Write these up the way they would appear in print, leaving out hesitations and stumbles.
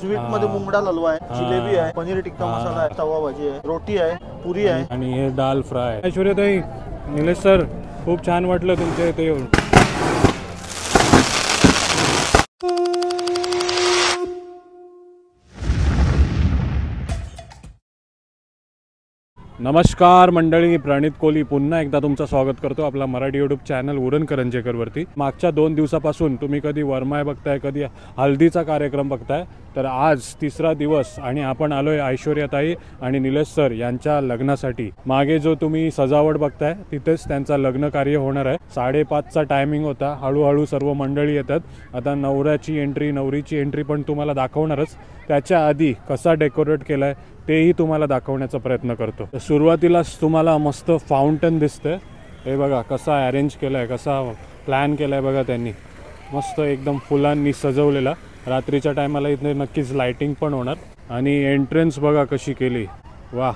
Sweet मध्ये मुंगडा हलवा आहे, जिलेबी आहे, पनीर टिक्का मसाला आहे, तवा भाजी आहे, रोटी आहे, पुरी आहे आणि हे दाल फ्राय. ऐश्वर्याताई, निलेश सर, खूप छान वाटलं तुमच्या इथे येऊन. नमस्कार मंडळी, प्रणित कोहली पुन्हा एकदा तुमचं स्वागत करतो आपला मराठी यूट्यूब चॅनल उरण करंजेकरवरती. मागच्या 2 दिवसापासून तुम्ही कधी वरमाय बघताय, कधी हल्दीचा कार्यक्रम बघताय, तर आज तिसरा दिवस आणि आपण आलोय ऐश्वर्याताई आणि निलेश सर यांच्या लग्नासाठी. मागे जो तुम्ही सजावट बघताय तिथेच त्यांचा लग्न कार्य होणार आहे. 5:30चा टायमिंग होता. हळूहळू सर्व मंडळी येतात. आता नवऱ्याची एंट्री, नवरीची एंट्री पण तुम्हाला दाखवणारच. त्याच्या आधी कसा डेकोरेट केलाय तेही तुम्हाला दाखवण्याचा प्रयत्न करतो. सुरुवातीलाच तुम्हाला मस्त फाउंटन दिसतंय. हे बघा कसा अरेंज केलाय, कसा प्लॅन केलाय बघा त्यांनी. मस्त एकदम फुलांनी सजवलेला. रात्रीच्या टायमाला इथे नक्कीच लाइटिंग पण होणार. आणि एंट्रन्स बघा कशी केली, वाह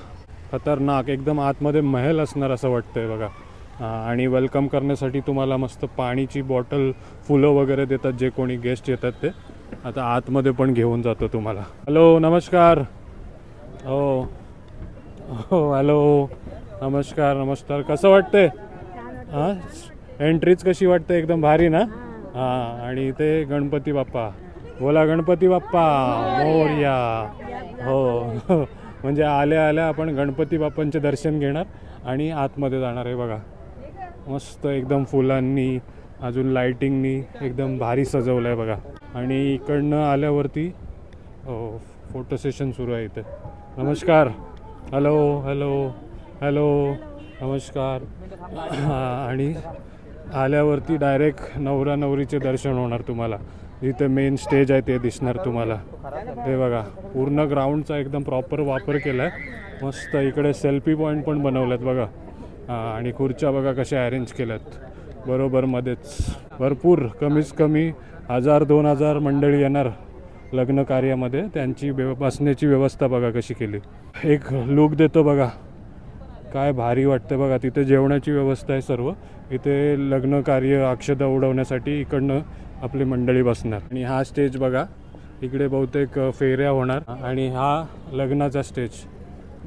खतरनाक. एकदम आतमध्ये महल असणार असं वाटतंय बघा. आणि वेलकम करण्यासाठी तुम्हाला मस्त पाणीची बॉटल, फुलं वगैरे देतात जे कोणी गेस्ट येतात ते. आता आतमध्ये पण घेऊन जातो तुम्हाला. हॅलो, नमस्कार. हो हो, हॅलो, नमस्कार नमस्कार. कसं वाटतंय? हां, एंट्रीच कशी वाटते? एकदम भारी ना? हां. आणि इथे गणपती बाप्पा, बोला गणपती बाप्पा मोरया. हो, म्हणजे आल्या आल्या आपण गणपती बाप्पांचे दर्शन घेणार आणि आतमध्ये जाणार आहे बघा. मस्त एकदम फुलांनी, अजून लाइटिंगनी एकदम भारी सजवलं आहे बघा. आणि इकडनं आल्यावरती फोटो सेशन सुरू आहे इथे. नमस्कार. हॅलो हॅलो हॅलो, नमस्कार. आणि आल्यावरती डायरेक्ट नवरा नवरीचे दर्शन होणार तुम्हाला. इथे मेन स्टेज आहे ते दिसणार तुम्हाला. हे बघा पूर्ण ग्राउंडचा एकदम प्रॉपर वापर केला आहे. मस्त इकडे सेल्फी पॉईंट पण बनवल्यात बघा. आणि खुर्च्या बघा कशा अरेंज केल्यात बरोबर मध्येच. भरपूर कमीच कमी 1000-2000 मंडळी येणार लग्न कार्यामध्ये. त्यांची बसण्याची व्यवस्था बघा कशी केली. एक लुक देतो बघा, काय भारी वाटतं बघा. तिथे जेवणाची व्यवस्था आहे सर्व. इथे लग्न कार्य, अक्षता उडवण्यासाठी इकडनं आपली मंडळी बसणार. आणि हा स्टेज बघा, इकडे बहुतेक फेऱ्या होणार. आणि हा लग्नाचा स्टेज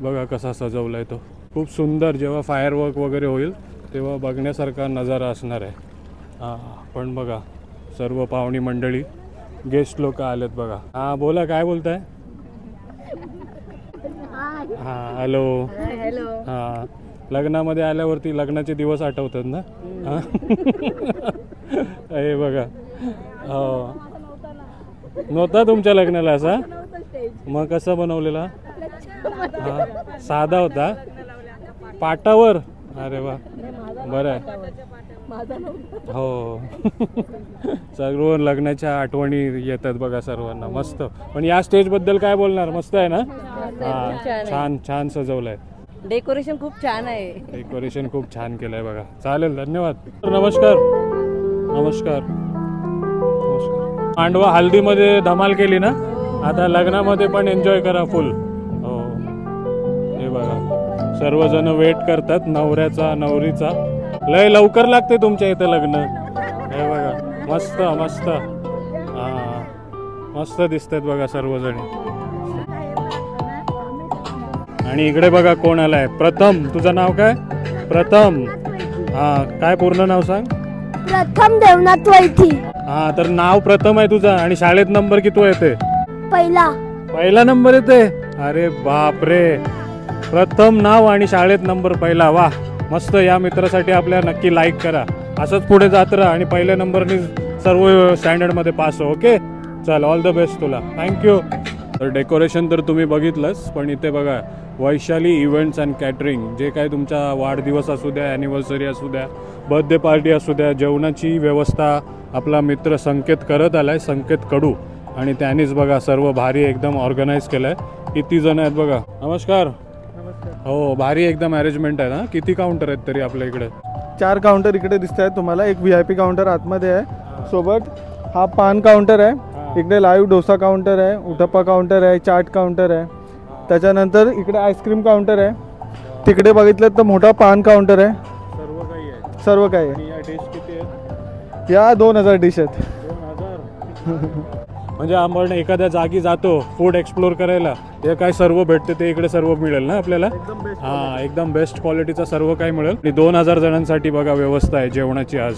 बघा कसा सजवला आहे तो. खूप सुंदर. जेव्हा फायरवर्क वगैरे होईल तेव्हा बघण्यासारखा नजारा असणार आहे. पण बघा सर्व पाहुणी मंडळी, गेस्ट लोक आलेत बघा. हां बोला, काय बोलताय? हां हॅलो हॅलो. हां, लग्नामध्ये आल्यावरती लग्नाचे दिवस आठवतात ना? हां हे बघा. हो, नव्हता तुमच्या लग्नाला असा? मग कसा बनवलेला? हां, साधा होता पाटावर. अरे वा, बरं आहे. हो सर्व लग्नाच्या आठवणी येतात बघा सर्वांना. मस्त. पण या स्टेजबद्दल काय बोलणार? मस्त आहे ना? हां, छान छान सजवलं आहे. डेकोरेशन खूप छान आहे. डेकोरेशन खूप छान केलं आहे बघा. चालेल, धन्यवाद. नमस्कार नमस्कार नमस्कार. मांडवा हल्दीमध्ये धमाल केली ना, आता लग्नामध्ये पण एन्जॉय करा फुल. हो, हे बघा सर्वजण वेट करतात नवऱ्याचा नवरीचा. लय लवकर लागते तुमच्या इथे लग्न. हे बघा मस्त मस्त. हां, मस्त दिसतात बघा सर्वजण. आणि इकडे बघा कोण आलाय. प्रथम. तुझं नाव काय? प्रथम. हां, काय पूर्ण नाव सांग? प्रथम देवनाथ वैठी. हां, तर नाव प्रथम आहे तुझं. आणि शाळेत नंबर किती येते? पहिला नंबर येते. अरे बापरे, प्रथम नाव आणि शाळेत नंबर पहिला. वा, मस्त. या मित्रासाठी आपल्या नक्की लाईक करा. असंच पुढे जात राहा आणि पहिल्या नंबरनी सर्व स्टँडर्डमध्ये पास हो. ओके, चल, ऑल द बेस्ट तुला. थँक्यू. तर डेकोरेशन तर तुम्ही बघितलंच, पण इथे बघा वैशाली इव्हेंट्स अँड कॅटरिंग. जे काय तुमचा वाढदिवस असू द्या, ॲनिव्हर्सरी असू द्या, बर्थडे पार्टी असू द्या, जेवणाची व्यवस्था आपला मित्र संकेत करत आला आहे, संकेत कडू. आणि त्यानेच बघा सर्व भारी एकदम ऑर्गनाईज केलं आहे. किती जण आहेत बघा. नमस्कार. हो, भारी एकदम अरेंजमेंट आहे ना. किती काउंटर आहेत तरी आपल्या इकडे? 4 काउंटर इकडे दिसत आहेत तुम्हाला. एक VIP काउंटर आतमध्ये आहे. सोबत हा पान काउंटर आहे. इकडे लाईव्ह डोसा काउंटर आहे, उठप्पा काउंटर आहे, चाट काउंटर आहे. त्याच्यानंतर इकडे आईस्क्रीम काउंटर आहे. तिकडे बघितलं तर मोठा पान काउंटर आहे. सर्व काही आहे. सर्व काही आहे. या डिश किती आहेत? या 2000 डिश आहेत. 2000. म्हणजे आपण एखाद्या जागी जातो फूड एक्सप्लोर करायला, ते काय सर्व भेटते ते इकडे सर्व मिळेल ना आपल्याला. हां, एकदम बेस्ट क्वालिटीचं सर्व काही मिळेल. आणि 2000 जणांसाठी बघा व्यवस्था आहे जेवणाची आज.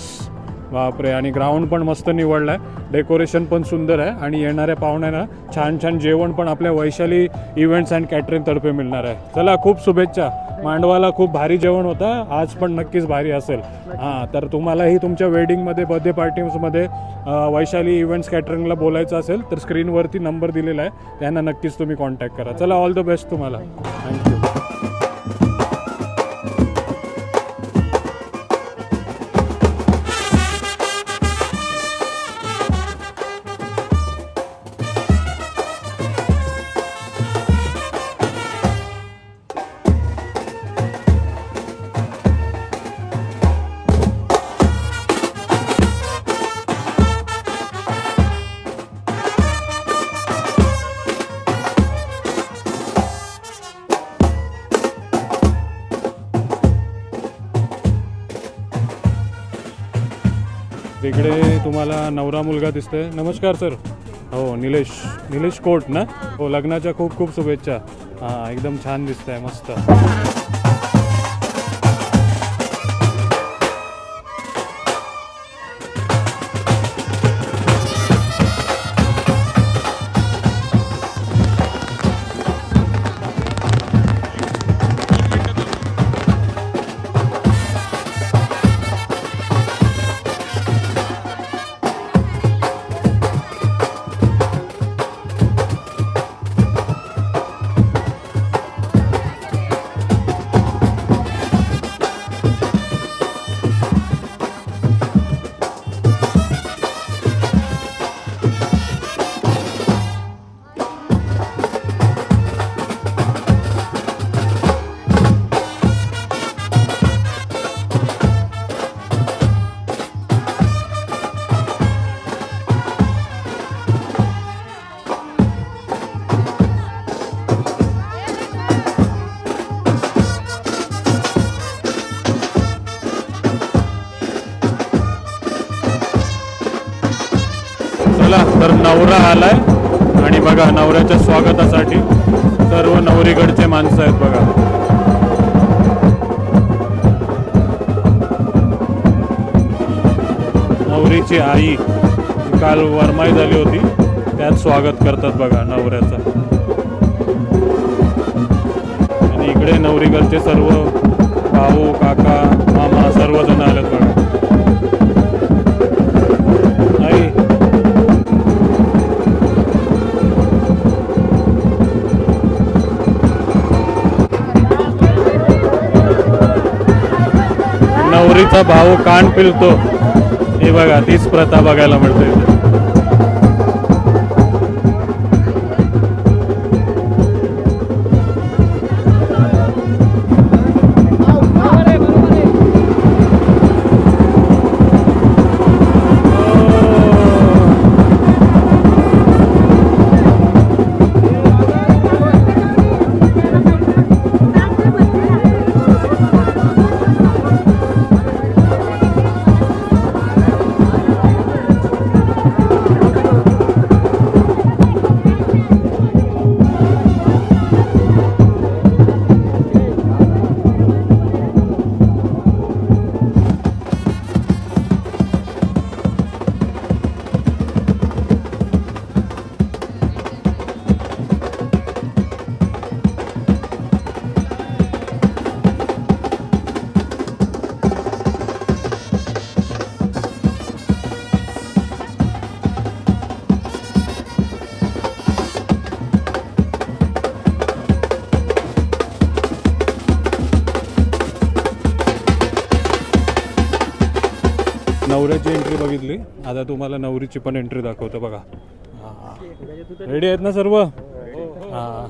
बापरे. आणि ग्राउंड पण मस्त निवडला आहे, डेकोरेशन पण सुंदर आहे आणि येणाऱ्या पाहुण्यांना छान छान जेवण पण आपल्या वैशाली इव्हेंट्स अँड कॅटरिंग तर्फे मिळणार आहे. चला, खूप शुभेच्छा. मांडवाला खूप भारी जेवण होतं, आज पण नक्कीच भारी असेल. हां, तर तुम्हालाही तुमच्या वेडिंगमध्ये, बर्थडे पार्टीजमध्ये वैशाली इव्हेंट्स कॅटरिंगला बोलायचं असेल तर स्क्रीनवरती नंबर दिलेला आहे, त्यांना नक्कीच तुम्ही कॉन्टॅक्ट करा. चला, ऑल द बेस्ट तुम्हाला. थँक्यू. इकडे तुम्हाला नवरा मुलगा दिसतोय. नमस्कार सर. हो, निलेश कोट ना. हो, लग्नाच्या खूप खूप शुभेच्छा. हां, एकदम छान दिसत आहे, मस्त. तर नवरा आलाय आणि बघा नवऱ्याच्या स्वागतासाठी सर्व नवरीकडचे माणसं आहेत बघा. नवरीची आई काल वरमाई झाली होती, त्यात स्वागत करतात बघा नवऱ्याचं. आणि इकडे नवरीकडचे सर्व भाऊ, काका, मामा सर्वजण आलेत बघा. नवरीचा भाऊ कान पिळतो, हे बघा तीच प्रथा बघायला मिळते. नवऱ्याची एंट्री बघितली, आता तुम्हाला नवरीची पण एंट्री दाखवतो बघा. रेडी आहेत ना सर्व? हां.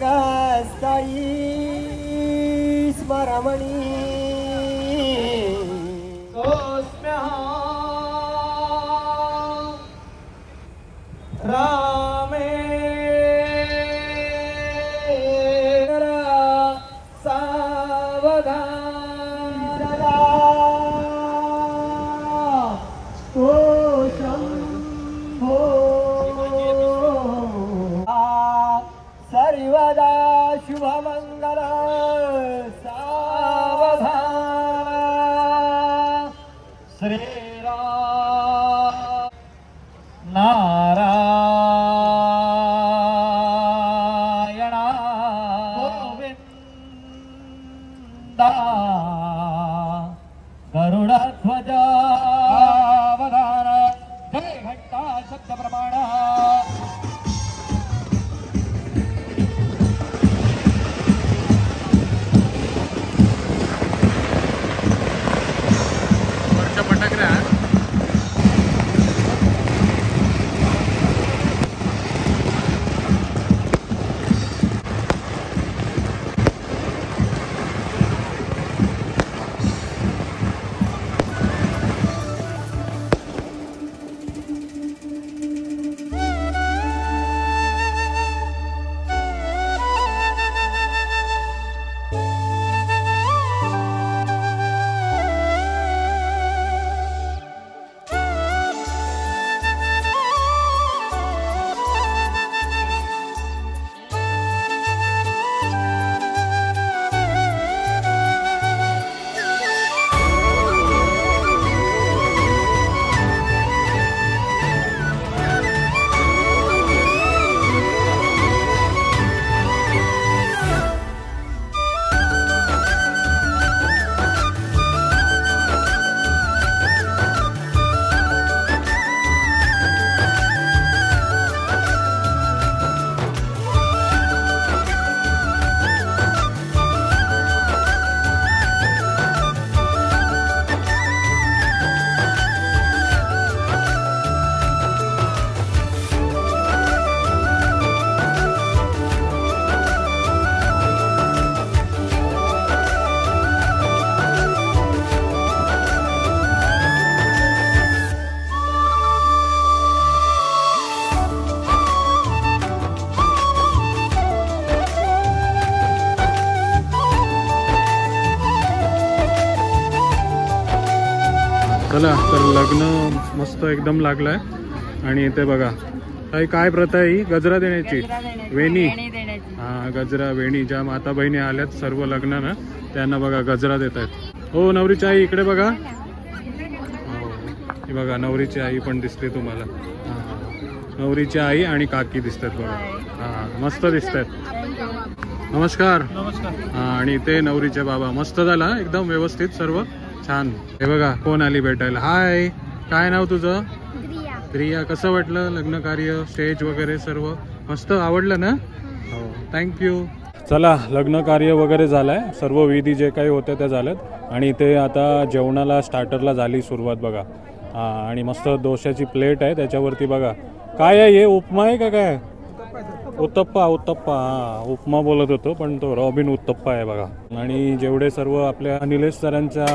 कस्ताई स्मरमणी सोस्म्या रामे सावधान ओ शंभो सर्वदा शुभमंगल सावधान श्रीराम नारायण गोविंदा गरुडध्वज अवतार जय घंटा शब्द प्रमाण चला तर लग्न मस्त एकदम लागलाय आणि इथे बघा काही काय प्रथा आहे ही गजरा देण्याची वेणी हा गजरा वेणी ज्या माता बहिणी आल्यात सर्व लग्न ना त्यांना बघा गजरा देत आहेत हो नवरीची आई इकडे बघा हो ही बघा नवरीची आई पण दिसते तुम्हाला नवरीची आई आणि काकी दिसतात बघा हा मस्त दिसतात नमस्कार हा आणि ते नवरीचे बाबा मस्त झाला एकदम व्यवस्थित सर्व छान हे बघा कोण आली भेटायला हाय काय नाव तुझं प्रिया कसं वाटलं लग्न कार्य स्टेज वगैरे सर्व मस्त आवडलं ना हो थँक्यू चला लग्न कार्य वगैरे झालंय सर्व विधी जे काही होते ते झालेत आणि ते आता जेवणाला स्टार्टरला झाली सुरुवात बघा आणि मस्त डोश्याची प्लेट आहे त्याच्यावरती बघा काय आहे हे उपमा आहे का काय उत्तप्पा हा उपमा बोलत होतो पण तो रॉबिन उत्तप्पा आहे बघा आणि जेवढे सर्व आपल्या निलेश सरांच्या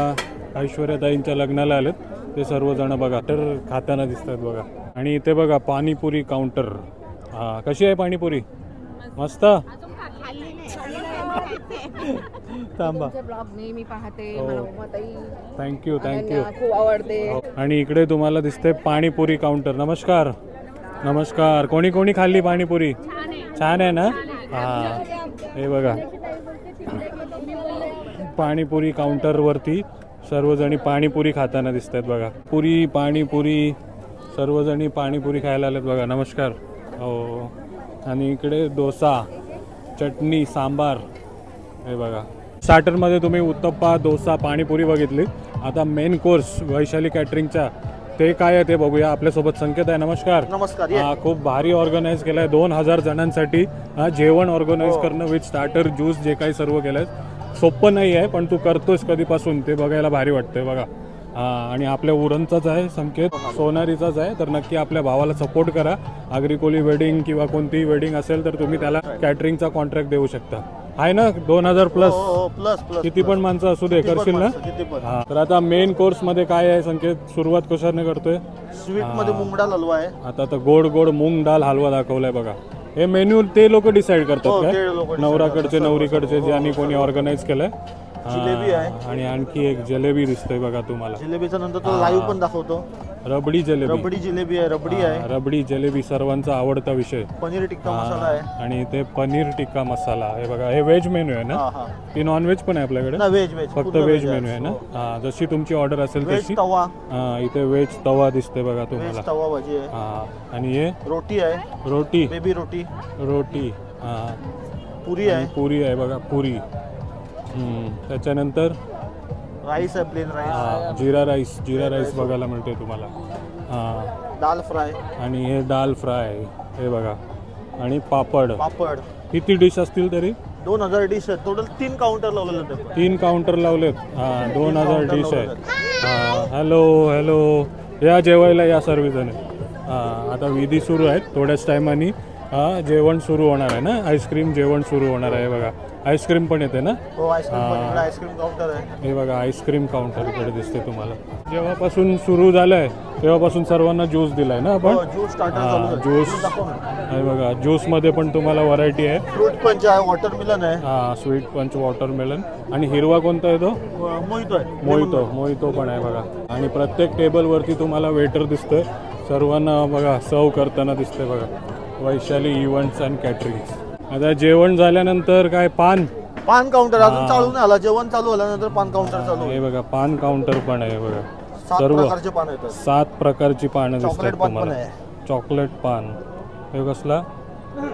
ऐश्वर्याताईंच्या लग्नाला आलेत ते सर्वजण बघा तर खाताना दिसतात बघा आणि इथे बघा पाणीपुरी काउंटर हा कशी आहे पाणीपुरी मस्त थांबा नेहमी पाहते थँक्यू खूप आवडते आणि इकडे तुम्हाला दिसते पाणीपुरी काउंटर नमस्कार नमस्कार कोणी कोणी खाल्ली पाणीपुरी छान आहे ना हा हे बघा पाणीपुरी काउंटरवरती सर्वजणी पाणीपुरी खाताना दिसत आहेत बघा पुरी पाणीपुरी सर्वजणी पाणीपुरी खायला आलेत बघा नमस्कार हो आणि इकडे डोसा चटणी सांबार हे बघा स्टार्टरमध्ये तुम्ही उत्तप्पा डोसा पाणीपुरी बघितली आता मेन कोर्स वैशाली कॅटरिंगच्या ते काय आहे ते बघूया आपल्यासोबत संकेत आहे नमस्कार नमस्कार खूप भारी ऑर्गनाईज केलंय 2000 जणांसाठी जेवण ऑर्गनाईज करणं विथ स्टार्टर ज्यूस जे काही सर्व केलंय सोपं नाही आहे पण तू करतोस कधीपासून ते बघायला भारी वाटतंय बघा आणि आपल्या उरणचाच आहे संकेत, सोनारीचाच आहे. तर नक्की आपल्या भावाला सपोर्ट करा. आग्रिकोली वेडिंग किंवा कोणतीही वेडिंग असेल तर तुम्ही त्याला कॅटरिंगचा कॉन्ट्रॅक्ट देऊ शकता. आहे ना 2000 प्लस किती पण माणसं असू दे करशील ना. हा तर आता मेन कोर्स मध्ये काय आहे संकेत, सुरुवात कशाने करतोय? स्वीट मध्ये मूग डाळ हलवा आहे. आता तर गोड गोड मूग डाळ हलवा दाखवलाय बघा. हे मेन्यू ते लोक डिसाईड करतात काय, नवराकडचे नवरीकडचे ज्यांनी कोणी ऑर्गनाईज केलंय. जिलेबी आहे आणि आणखी एक जलेबी दिसतंय बघा तुम्हाला. जिलेबीचा नंतर तो लाईव्ह पण दाखवतो. रबडी जलेबी, रबडी जिलेबी आहे. रबडी आहे, रबडी जलेबी सर्वांचा आवडता विषय. पनीर टिक्का मसाला आहे. आणि ते पनीर टिक्का मसाला हे बघा. हे व्हेज मेन्यू आहे ना की नॉन व्हेज पण आहे आपल्याकडे? व्हेज फक्त व्हेज मेन्यू आहे ना. हा जशी तुमची ऑर्डर असेल तशी. तवा, इथे व्हेज तवा दिसते बघा तुम्हाला. तवा भाजी आहे. आणि हे रोटी आहे, रोटी, बेबी रोटी. रोटी पुरी आहे, पुरी आहे बघा पुरी. त्याच्यानंतर राईस आहे, प्लेन राईस. जिरा राईस बघायला मिळते तुम्हाला. दाल फ्राय. आणि हे दाल फ्राय हे बघा. आणि पापड. किती डिश असतील तरी? 2000 डिश आहेत टोटल. 3 काउंटर लावलेले. 3 काउंटर लावलेत. 2000 डिश आहेत. हॅलो हॅलो, या जेवायला या सर्वजण. आता विधी सुरू आहेत. थोड्याच टायमानी जेवण सुरू होणार आहे ना. आईस्क्रीम जेवण सुरू होणार आहे बघा. आईस्क्रीम पण येते ना. हो, आईस्क्रीम काउंटर आहे. हे बघा आईस्क्रीम काउंटर इकडे दिसते तुम्हाला. जेव्हापासून सुरू झालंय तेव्हापासून सर्वांना ज्यूस दिलाय ना आपण. ज्यूस हे बघा. ज्यूस मध्ये पण तुम्हाला व्हरायटी आहे. फ्रूट पंच आहे, वॉटरमेलन आहे. स्वीट पंच, वॉटरमेलन. आणि हिरवा कोणता आहे तो? मोहितो आहे. मोहितो पण आहे बघा. आणि प्रत्येक टेबलवरती तुम्हाला वेटर दिसतोय. सर्वांना बघा सर्व करताना दिसतंय बघा. Vaishali events and catering. आता जेवण झाल्यानंतर काय पान काउंटर अजून चालू नाही आला. जेवण चालू झाल्यानंतर पान काउंटर चालू. हे बघा पान काउंटर पण आहे बघा. 7 प्रकारचे पान आहेत. 7 प्रकारची पानं दिसतात चॉकलेट पान पण तुम्हाला. आहे. चॉकलेट पान हे कसला?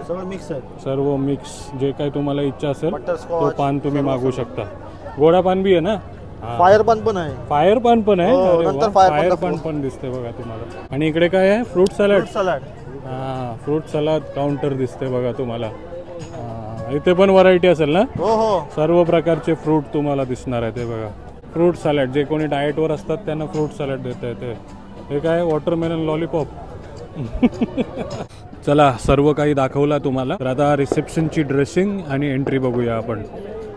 सगळं मिक्स आहे. सर्व मिक्स. जे काही तुम्हाला इच्छा असेल बटरस्कॉच, तो पान तुम्ही मागू शकता. गोडा पान बी आहे ना. फायर पान पण आहे. फायर पान पण आहे. नंतर फायर पान पण दिसते बघा तुम्हाला. आणि इकडे काय आहे? Fruit salad. Fruit salad counter दिसते बघा तुम्हाला. इथे पण व्हरायटी असेल ना. हो, सर्व प्रकारचे फ्रूट तुम्हाला दिसणार आहे. ते बघा फ्रूट सॅलड. जे कोणी डाएटवर असतात त्यांना फ्रूट सॅलड देत आहे. हे काय? Watermelon lollipop. चला सर्व काही दाखवला तुम्हाला. तर आता रिसेप्शनची ड्रेसिंग आणि एंट्री बघूया आपण.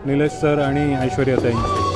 निलेश सर आणि ऐश्वर्या ताईंची.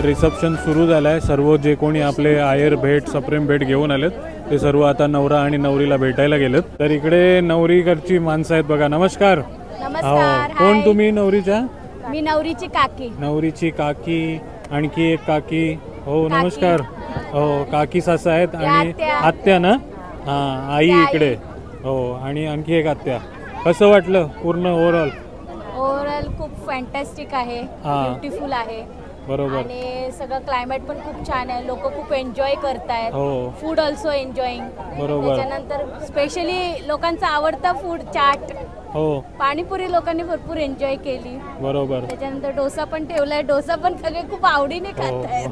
रिसेप्शन सुरू झालं आहे. सर्व जे कोणी आपले आयर भेट, सप्रेम भेट घेऊन आलेत ते सर्व आता नवरा आणि नवरीला भेटायला गेलेत. तर इकडे नवरीकडची माणसं आहेत बघा. नमस्कार. नमस्कार. कोण तुम्ही नवरीच्या? मी नवरीची काकी. नवरीची काकी. आणखी एक काकी. हो नमस्कार. हो काकी सासा आहेत. आणि आत्या ना. आई इकडे. हो आणि आणखी एक आत्या. कसं वाटलं पूर्ण ओव्हरऑल? खूप फॅन्टॅस्टिक आहे. ब्युटिफुल आहे. बरोबर. आणि सगळं क्लायमेट पण खूप छान आहे. लोक खूप एन्जॉय करतायत. हो. Food also enjoying. बरोबर. त्याच्यानंतर स्पेशली लोकांचा आवडता फूड चाट, हो पाणीपुरी लोकांनी भरपूर एन्जॉय केली. बरोबर. त्याच्यानंतर डोसा पण ठेवलाय. डोसा पण सगळे खूप आवडीने खात आहेत.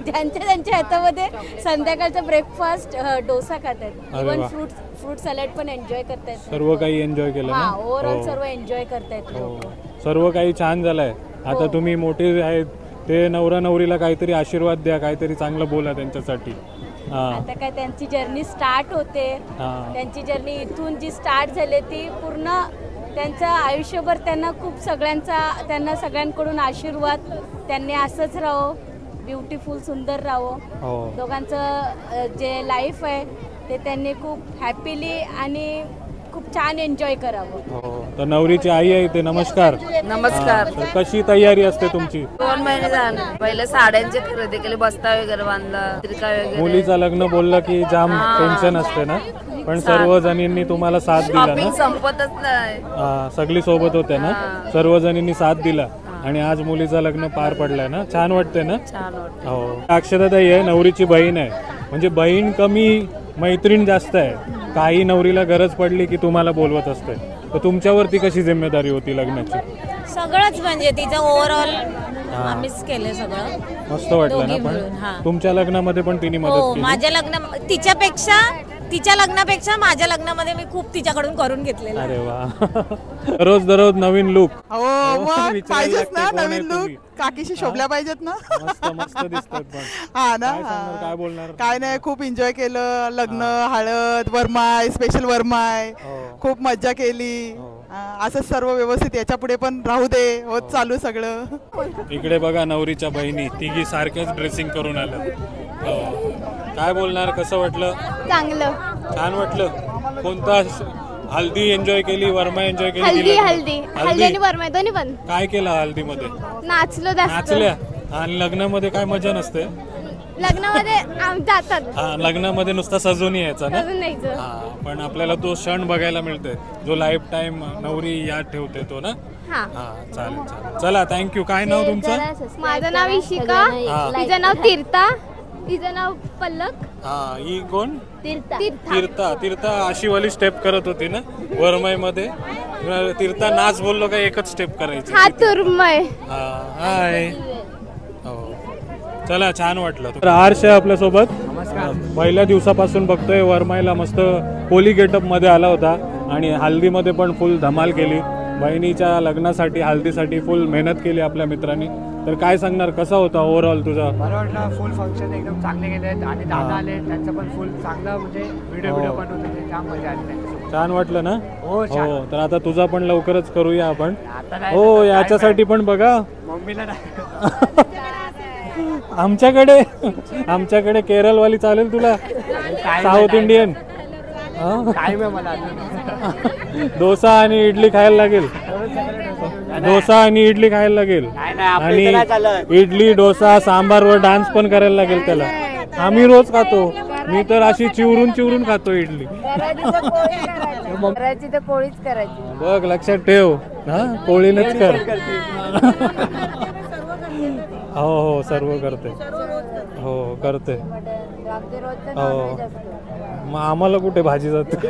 ज्यांच्या ह्याच्यामध्ये संध्याकाळचा ब्रेकफास्ट डोसा खात आहेत. इव्हन फ्रूट सॅलड पण एन्जॉय करतायत. सर्व काही एन्जॉय केलं. ओव्हरऑल सर्व एन्जॉय करतायत लोक. सर्व काही छान झालंय. आता तुम्ही मोठे आहेत ते नवरा नवरीला काहीतरी आशीर्वाद द्या, काहीतरी चांगलं बोला त्यांच्यासाठी. आता काय त्यांची जर्नी स्टार्ट होते. त्यांची जर्नी इथून जी स्टार्ट झाली ती पूर्ण त्यांचं आयुष्यभर त्यांना खूप त्यांना सगळ्यांकडून आशीर्वाद, त्यांनी असंच राहो, ब्युटिफुल सुंदर राहो. हो. दोघांचं जे लाईफ आहे ते त्यांनी खूप हॅपीली आणि खूप छान एन्जॉय करावं. हो. तर नवरीची आई आहे इथे. नमस्कार. नमस्कार. तर कशी तयारी असते तुमची? 2 महिने झाले. पहिले साड्यांची खरेदी केली, बस्ता वगैरे बांधला, त्रिका वगैरे. मुलीचं लग्न बोललं की जाम टेन्शन असते ना, पण सर्व जणींनी तुम्हाला साथ दिला शॉपिंग ना. संपतच नाही. सगळी सोबत होते ना, सर्व जणींनी साथ दिला आणि आज मुलीचं लग्न पार पडलंय ना. छान वाटतंय ना. छान वाटतं. हो. अक्षताताई आहे, नवरीची बहीण आहे. म्हणजे बहीण कमी मैत्रीण जास्त आहे. काही नवरीला गरज पडली की तुम्हाला बोलवत असते. तर तुमच्यावरती कशी जिम्मेदारी होती लग्नाची? सगळंच म्हणजे तिचं ओव्हरऑल आम्हीच केलं सगळं. मस्त वाटलं दोघी ना. मिळून, हा. पण तुमच्या लग्नामध्ये पण तिने मदत हो, केली. माझ्या तिच्या लग्नापेक्षा माझ्या लग्नामध्ये मी खूप तिच्याकडून करून घेतलेलं. अरे वा. दररोज नवीन लुक. हो मग विचारायला पाहिजेच ना, लागते, कोण आहे नवीन लुक. तुम्ही? काकीशी शोभल्या पाहिजेत ना. मस्त मस्त दिसतात पण. हा ना. काय सांगणार, काय बोलणार? काय नाही, खूप एन्जॉय केलं. लग्न, हळद, वरमाय, स्पेशल वरमाय, हो. खूप मज्जा केली. हो. असंच सर्व व्यवस्थित याच्या पुढे पण राहू दे, होत चालू सगळं. इकडे बघा नवरीच्या बहिणी तिघी सारखेच ड्रेसिंग करून आल्या. हो. काय बोलणार, कसं वाटलं? चांगलं. छान वाटलं. कोणता हल्दी एन्जॉय केली, वरमा एन्जॉय केली? हल्दी की लग्न? हल्दी हल्दी आणि वरमाय दोन्ही पण. काय केलं हल्दीमध्ये? नाचलो जास्त. नाचल्या. आणि लग्नामध्ये काय मजा नसते? लग्नामध्ये जातात हा, लग्नामध्ये नुसता सजून यायचा ना. अजून नाहीच. हा, पण आपल्याला तो क्षण बघायला मिळतोय जो लाईफ टाइम नवरी याद ठेवते तो ना. हा. हा, चालेल चालेल. चला, थँक्यू. काय नाव तुमचं? माझं नाव इशिका, हा. तिचं नाव तीर्था, तिचं नाव पल्लक. हा, ही कोण? तीर्था. तीर्था. तीर्था अशी वाली स्टेप करत होती ना वरमाई मध्ये. तीर्था नाच बोललो का एकच स्टेप करायची. हा तुरमय. हा, हाय. हो. चला, छान वाटलं. तर हर्ष आहे आपल्यासोबत. पहिल्या दिवसापासून बघतोय वरमाईला मस्त कोली गेटअप मध्ये आला होता आणि हल्दीमध्ये पण फुल धमाल केली. बहिणीच्या लग्नासाठी हल्दीसाठी फुल मेहनत केली आपल्या मित्रांनी. तर काय सांगणार, कसा होता ओव्हरऑल तुझा? बरं वाटलं. फुल फंक्शन एकदम चांगले गेले आणि दादा आले, त्यांचं पण फुल चांगला म्हणजे व्हिडिओ पण होते, जाम मजा आली त्यांच्यासोबत. छान वाटलं ना. हो, छान. हो, तर आता तुझा पण लवकरच करूया आपण. आता नाही, हो, आता याच्यासाठी पण बघा मम्मीला नाही. आमच्याकडे केरळवाली चालेल तुला? South Indian? काय मला अजून डोसा आणि इडली खायला लागेल. डोसा आणि इडली खायला लागेल. आणि इडली डोसा सांबारवर डान्स पण करायला लागेल त्याला. आम्ही रोज खातो. मी तर अशी चिवरून खातो इडली. करायची तर पोळीच करायची. बघ, लक्षात ठेव. हा, पोळीनच कर. हो हो, सर्व करते. हो, करते. हो, मग आम्हाला कुठे भाजी जाते.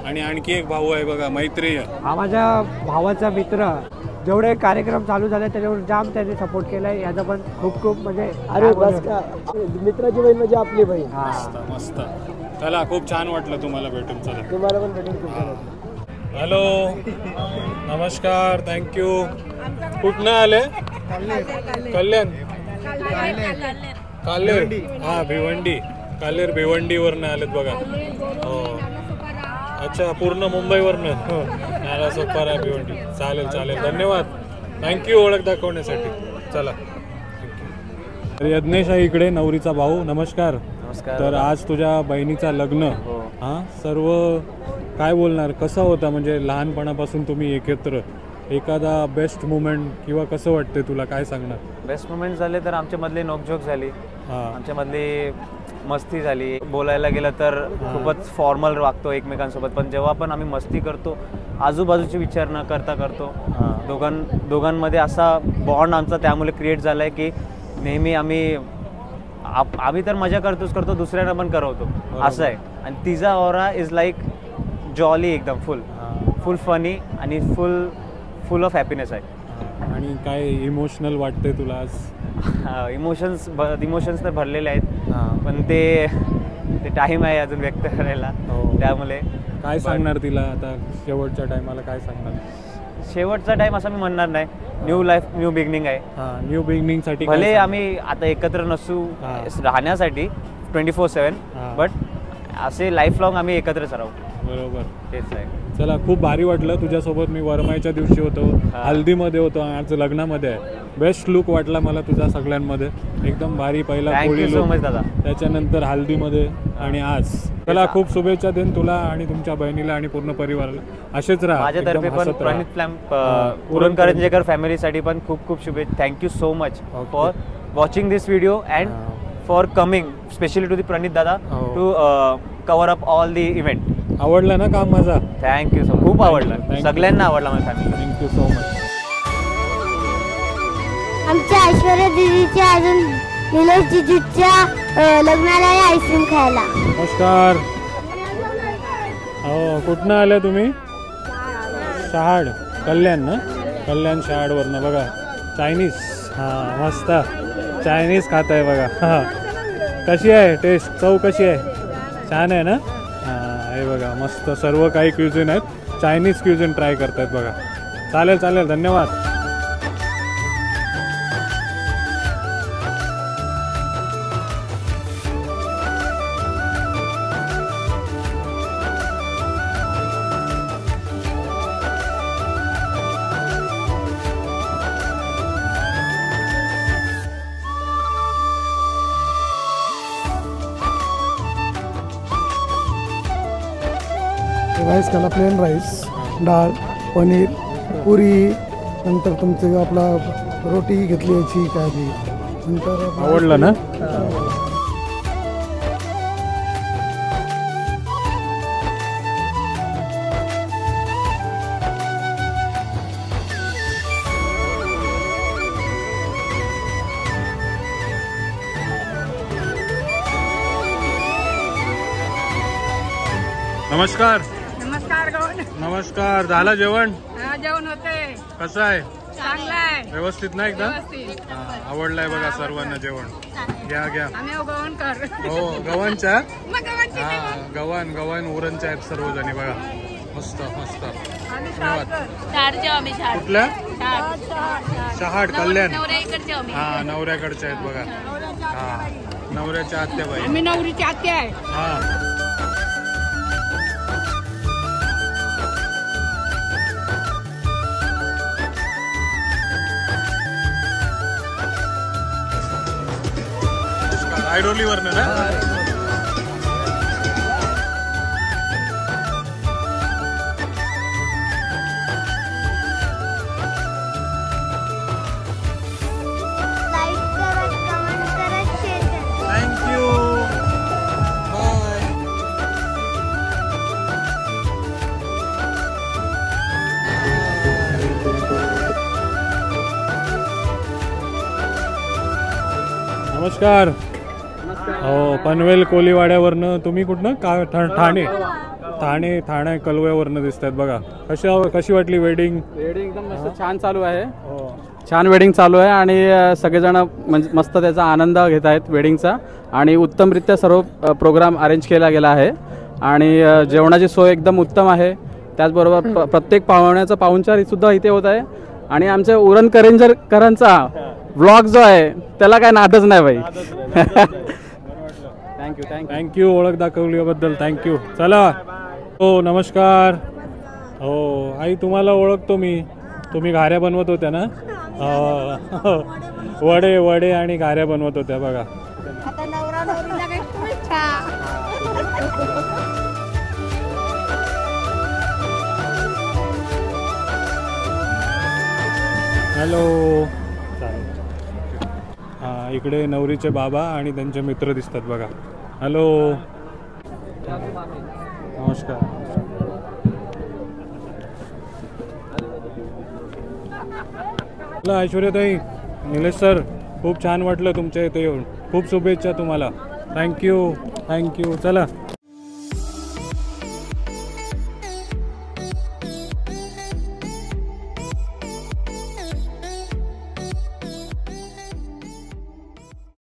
आणि आणखी एक भाऊ आहे बघा, मैत्री. हा माझ्या भावाचा मित्र. जेवढे कार्यक्रम चालू झाले त्याच्यावर जाम त्यांनी सपोर्ट केलाय. याचा पण खूप खूप म्हणजे अरे बस का, मित्राची बहीण म्हणजे आपली बहीण. मस्त मस्त. चला, खूप छान वाटलं तुम्हाला भेटून. चला, तुम्हाला पण भेटून खूप छान वाटलं. हॅलो, नमस्कार, थँक्यू. कुठनं आले? कल्याण. कालेर. हा, भिवंडी. कालेर भिवंडीवरनं आलेत बघा. हो, अच्छा, पूर्ण मुंबईवरनं. नाला सोपारा भिवंडी. चालेल चालेल, धन्यवाद, थँक्यू ओळख दाखवण्यासाठी. चला, तर यज्ञेश आहे इकडे, नवरीचा भाऊ. नमस्कार. नमस्कार. तर आज तुझ्या बहिणीचा लग्न. हां, सर्व काय बोलणार, कसा होता? म्हणजे लहानपणापासून तुम्ही एकत्र, एखादा बेस्ट मुमेंट किंवा कसं वाटते तुला, काय सांगणार? बेस्ट मुमेंट झाले तर आमच्यामधली नोकझोक झाली. आमच्यामधली मस्ती झाली. बोलायला गेलं तर खूपच फॉर्मल वागतो एकमेकांसोबत, पण जेव्हा पण आम्ही मस्ती करतो आजूबाजूची विचार न करता करतो. दोघांमध्ये असा बॉन्ड आमचा त्यामुळे क्रिएट झाला आहे की नेहमी आम्ही तर मजा करतो, दुसऱ्यांना पण करवतो, असं आहे. आणि तिचा ऑरा इज लाईक जॉली, एकदम फुल फनी आणि फुल ऑफ हॅपीनेस आहे. आणि काय इमोशनल वाटते तुला आज? इमोशन्स तर भरलेले आहेत, पण ते टाईम आहे अजून व्यक्त करायला. त्यामुळे काय सांगणार तिला आता शेवटच्या टायमाला? काय सांगणार? शेवटचा टाइम असं मी म्हणणार नाही. न्यू लाईफ, न्यू बिगिनिंग आहे. न्यू बिगिनिंग साठी भले आम्ही आता एकत्र नसू राहण्यासाठी 24/7, बट असे लाईफ लॉंग आम्ही एकत्रच राहू. बरोबर. तेच आहे. चला, खूप भारी वाटलं तुझ्यासोबत. मी वरमाईच्या दिवशी होतो, हल्दीमध्ये होतो, आज लग्नामध्ये आहे. बेस्ट लुक वाटला मला तुझा सगळ्यांमध्ये, एकदम भारी. पहिला Thank Koli you so look, much दादा. त्याच्यानंतर हल्दीमध्ये आणि आज. चला, खूप शुभेच्छा देईन तुला आणि तुमच्या बहिणीला आणि पूर्ण परिवाराला. असेच राहा. माझ्यातर्फे एकदम पण हसत राहा. प्रणित फ्लॅम उरणकरंजेकर फॅमिलीसाठी पण खूप खूप शुभेच्छा. Thank you so much for watching this video and for coming specially to the Pranit दादा to cover up all the event. आवडला ना काम माझा? थँक्यू सो, खूप आवडला, सगळ्यांना आवडला माझ्या फॅमिली. Thank you so much. आमच्या ऐश्वर्या दीदीच्या अजून निलेश जीजूच्या लग्नाला या आईस्क्रीम खायला. नमस्कार. हो, कुठनं आल्या तुम्ही? शहाड, कल्याण ना? कल्याण शहाडवरनं. बघा, चायनीज. हां, मस्त चायनीज खात आहे बघा. हां, कशी आहे टेस्ट? चव कशी आहे? छान आहे ना? हां, हे बघा, मस्त सर्व काही क्युझिन आहेत. चायनीज क्युझिन ट्राय करतायत बघा. चालेल चालेल, धन्यवाद. राईस खाला, प्लेन राईस, डाळ, पनीर, पुरी, नंतर तुमचं आपला रोटी घेतली याची काय ती, नंतर आवडलं ना? नमस्कार. नमस्कार गौन. नमस्कार. झालं जेवण? जेवण होते. कसं आहे? चांगलं आहे. व्यवस्थित ना एकदम? व्यवस्थित. आवडलंय बघा सर्वांना जेवण. घ्या घ्या. आम्ही गवण कर. हो, गव्हांच्या. मग गव्हांची गव्हाण गव्हाण उरणच्या आहेत सर्वजणी बघा. मस्त मस्त. धन्यवाद. कुठल्या? शहाड, कल्याण. हा, नवऱ्याकडच्या आहेत बघा. हा, नवऱ्याच्या आत्याबाई. आम्ही नवरीची आत्या आहे. हा. आयरोलीवरनं ना? थँक्यू. बाय. नमस्कार. हो, पनवेल कोलीवाड्यावरनं. तुम्ही कुठनं? ठाणे. ठाणे कलव्यावरनं दिसतात बघा. कशी वाटली वेडिंग? वेडिंग एकदम मस्त छान चालू आहे. छान वेडिंग चालू आहे आणि सगळेजण म्हणजे मस्त त्याचा आनंद घेत आहेत वेडिंगचा आणि उत्तमरित्या सर्व प्रोग्राम अरेंज केला गेला आहे आणि जेवणाची सोय एकदम उत्तम आहे. त्याचबरोबर प्रत्येक पाहुण्याचा पाहुणचार सुद्धा इथे होत आहे आणि आमच्या उरणकरंजेकरांचा व्लॉग जो आहे त्याला काय नादच नाही बाई. थँक्यू ओळख दाखवल्याबद्दल. थँक्यू. चला. हो, नमस्कार. हो आई, तुम्हाला ओळखतो मी. तुम्ही घाऱ्या बनवत होत्या ना? वडे वडे आणि घाऱ्या बनवत होत्या बघा. हॅलो. हां, इकडे नवरीचे बाबा आणि त्यांचे मित्र दिसतात बघा. हॅलो. नमस्कार. ऐश्वर्याताई, निलेश सर, खूप छान वाटलं तुमच्या इथे येऊन. खूप शुभेच्छा तुम्हाला. थँक्यू. चला.